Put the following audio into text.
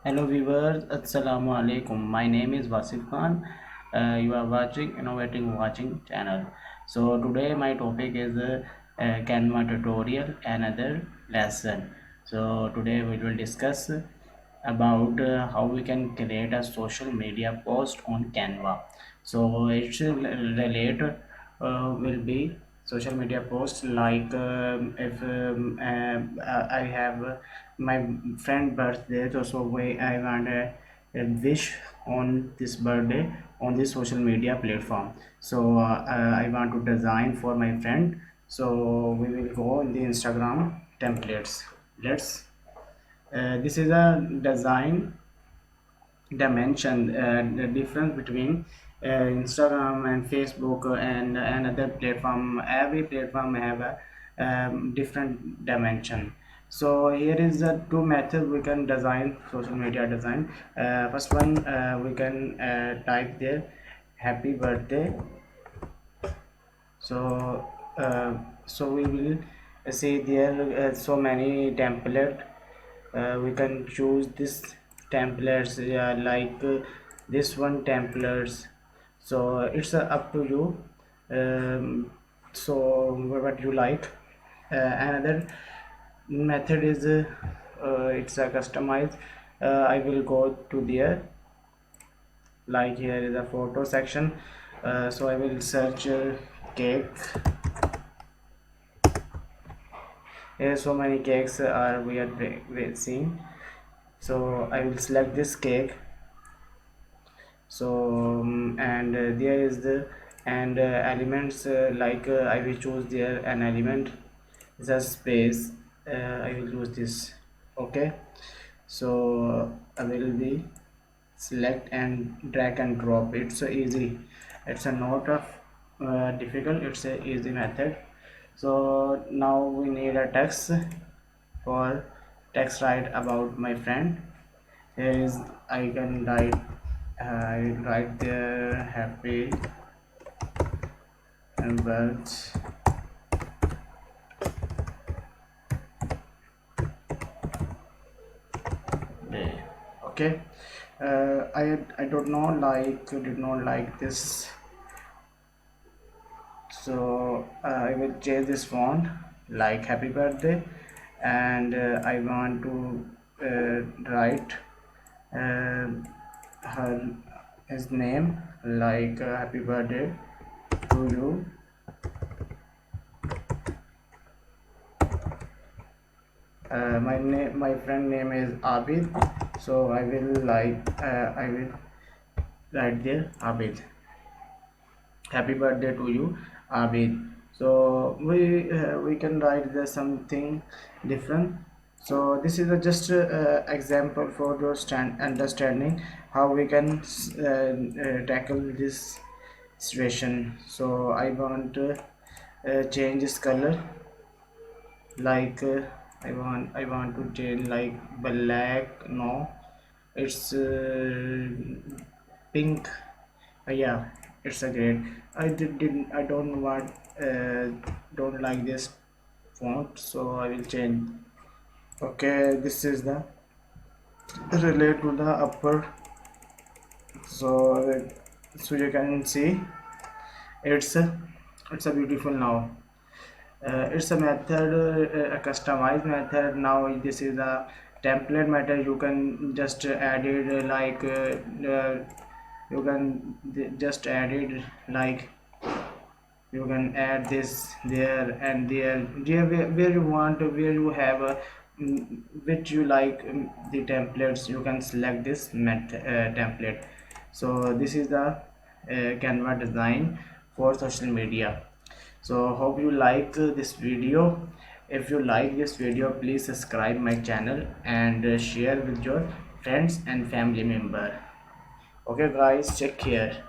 Hello viewers, Assalamu alaikum. My name is Wasif Khan. You are watching Innovating Watching channel. So today my topic is Canva tutorial, another lesson. So today we will discuss about how we can create a social media post on Canva. So it should relate will be social media posts like if I have my friend birthday, I want a wish on this birthday on this social media platform. So I want to design for my friend. So we will go in the Instagram templates. Let's this is a design dimension, the difference between Instagram and Facebook and another platform. Every platform have a different dimension. So here is the two methods we can design social media design. First one, we can type there happy birthday. So so we will see there so many template. We can choose this templates, like this one templates. So it's up to you. So what you like. Another method is it's a customize. I will go to there, like here is a photo section. So I will search cake. Here so many cakes are we seeing. So I will select this cake. So and there is the and elements, like I will choose there an element is a space. I will use this. Okay, so I will be select and drag and drop. It's so easy. It's a not of difficult. It's a easy method. So now we need a text. For text write about my friend. Here is I can write, I write there happy and birthday. Okay, I don't know, like did not like this. So I will change this font like happy birthday, and I want to write uh, her his name like happy birthday to you. My friend name is Abid, so I will write there Abid, happy birthday to you, Abid. So we can write there something different. So this is a just example for your understanding how we can tackle this situation. So I want to change this color, like I want to change like black. No, it's pink. Yeah, it's a great. I don't want don't like this font, so I will change. Okay, this is the relate to the upper. So so you can see it's a beautiful now. It's a method, a customized method. Now this is a template method. You can just add it you can just add it like you can add this there and there where you want, where you have a which you like, the templates you can select this template. So this is the Canva design for social media. So hope you like this video. If you like this video, please subscribe my channel and share with your friends and family member. Okay guys, take care.